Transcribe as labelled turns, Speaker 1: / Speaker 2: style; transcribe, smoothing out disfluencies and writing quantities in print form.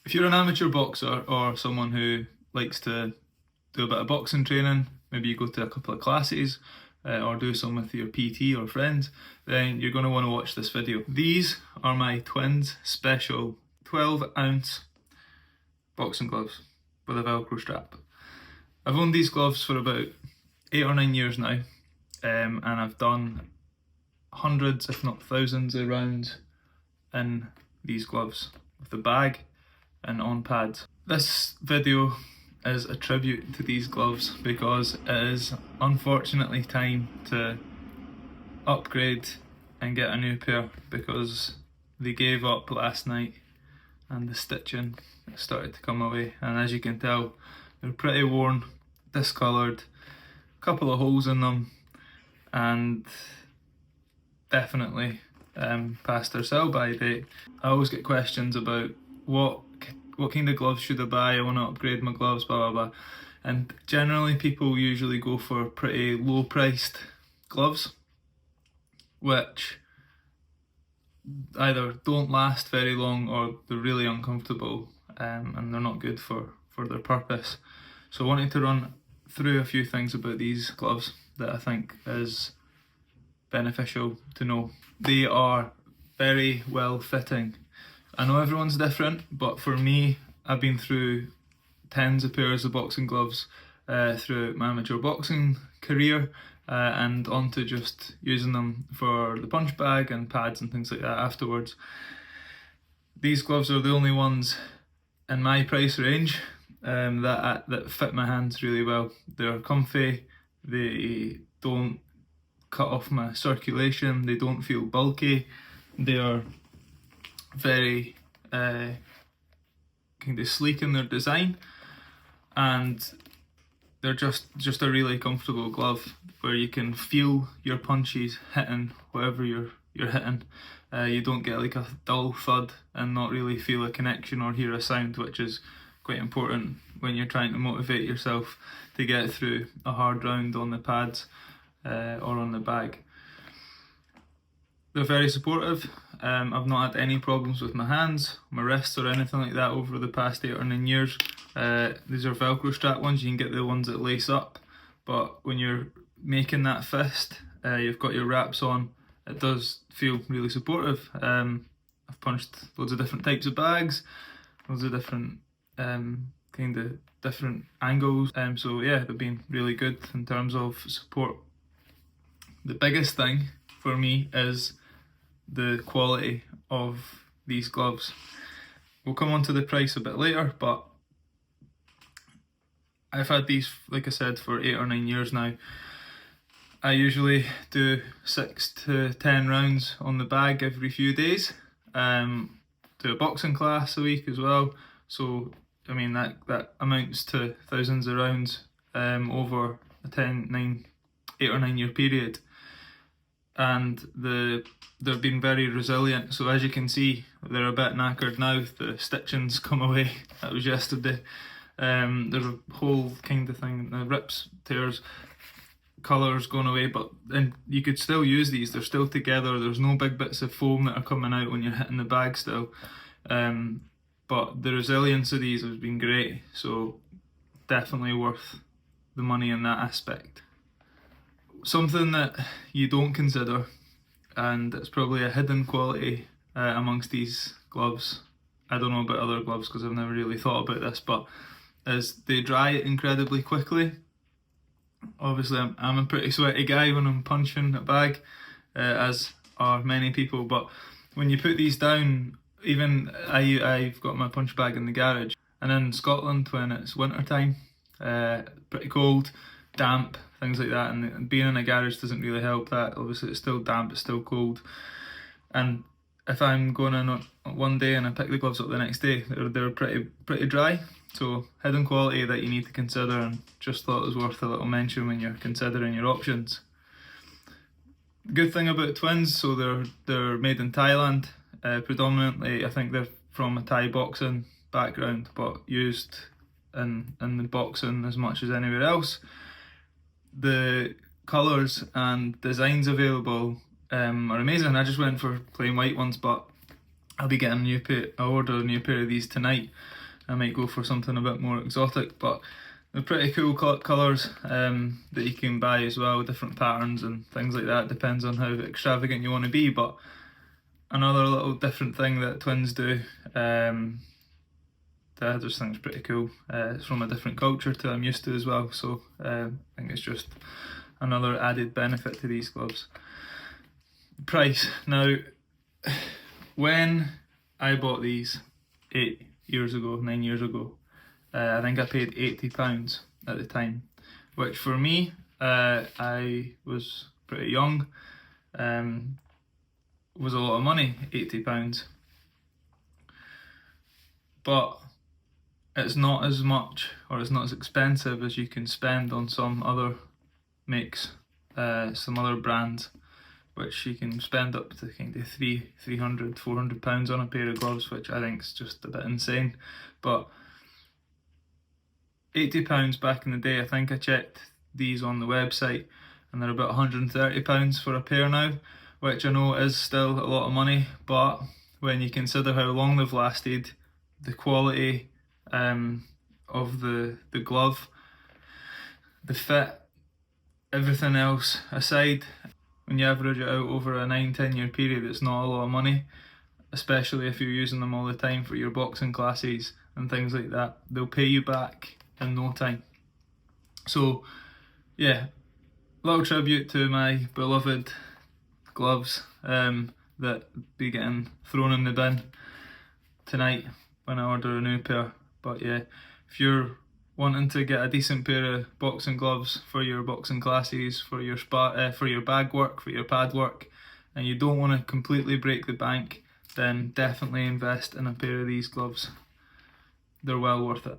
Speaker 1: If you're an amateur boxer or someone who likes to do a bit of boxing training, maybe you go to a couple of classes or do some with your PT or friends, then you're going to want to watch this video. These are my twins special 12-ounce boxing gloves with a Velcro strap. I've owned these gloves for about 8 or 9 years now, and I've done hundreds if not thousands of rounds in these gloves with the bag and on pads. This video is a tribute to these gloves because it is unfortunately time to upgrade and get a new pair because they gave up last night and the stitching started to come away, and as you can tell they're pretty worn, discoloured, a couple of holes in them, and definitely past their sell by date. I always get questions about what kind of gloves should I buy, I want to upgrade my gloves, blah blah blah, and generally people usually go for pretty low priced gloves which either don't last very long or they're really uncomfortable, and they're not good for their purpose. So I wanted to run through a few things about these gloves that I think is beneficial to know. They are very well fitting. I know everyone's different, but for me, I've been through tens of pairs of boxing gloves throughout my amateur boxing career, and onto just using them for the punch bag and pads and things like that afterwards. These gloves are the only ones in my price range that fit my hands really well. They're comfy, they don't cut off my circulation, they don't feel bulky, they are very kind of sleek in their design, and they're just a really comfortable glove where you can feel your punches hitting whatever you're hitting. You don't get like a dull thud and not really feel a connection or hear a sound, which is quite important when you're trying to motivate yourself to get through a hard round on the pads or on the bag. They're very supportive. I've not had any problems with my hands, my wrists or anything like that over the past 8 or 9 years. These are Velcro strap ones, you can get the ones that lace up, but when you're making that fist, you've got your wraps on, it does feel really supportive. I've punched loads of different types of bags, loads of different kind of different angles, so yeah, they've been really good in terms of support. The biggest thing for me is the quality of these gloves. We'll come on to the price a bit later, but I've had these, like I said, for 8 or 9 years now. I usually do 6 to 10 rounds on the bag every few days. Do a boxing class a week as well, so I mean that amounts to thousands of rounds over a 8 or 9 year period, and they've been very resilient. So as you can see, they're a bit knackered now, the stitching's come away, that was yesterday. There's a whole kind of thing, the rips, tears, colours going away, but then you could still use these, they're still together, there's no big bits of foam that are coming out when you're hitting the bag still. But the resilience of these has been great, so definitely worth the money in that aspect. Something that you don't consider, and it's probably a hidden quality amongst these gloves, I don't know about other gloves because I've never really thought about this, but is they dry incredibly quickly. Obviously I'm a pretty sweaty guy when I'm punching a bag, as are many people, but when you put these down, even I've got my punch bag in the garage, and in Scotland when it's winter time, pretty cold, damp, things like that, and being in a garage doesn't really help that. Obviously it's still damp, it's still cold, and if I'm going in on one day and I pick the gloves up the next day, they're pretty dry. So hidden quality that you need to consider, and just thought it was worth a little mention when you're considering your options. Good thing about twins, so they're made in Thailand, predominantly. I think they're from a Thai boxing background, but used in the boxing as much as anywhere else. The colours and designs available are amazing. I just went for plain white ones, but I'll be getting I'll order a new pair of these tonight. I might go for something a bit more exotic, but they're pretty cool colours that you can buy as well, different patterns and things like that. Depends on how extravagant you want to be. But another little different thing that twins do, that I just think is pretty cool. It's from a different culture to I'm used to as well, so I think it's just another added benefit to these gloves. Price. Now, when I bought these 9 years ago, I think I paid £80 at the time, which for me, I was pretty young, was a lot of money, £80. But it's not as much, or it's not as expensive as you can spend on some other makes, some other brands, which you can spend up to kind of £300-400 on a pair of gloves, which I think is just a bit insane. But £80 back in the day, I think I checked these on the website, and they're about £130 for a pair now, which I know is still a lot of money, but when you consider how long they've lasted, the quality of the glove, the fit, everything else aside, when you average it out over a 9-10 year period, it's not a lot of money, especially if you're using them all the time for your boxing classes and things like that. They'll pay you back in no time. So yeah, little tribute to my beloved gloves that be getting thrown in the bin tonight when I order a new pair. But yeah, if you're wanting to get a decent pair of boxing gloves for your boxing classes, for your bag work, for your pad work, and you don't want to completely break the bank, then definitely invest in a pair of these gloves. They're well worth it.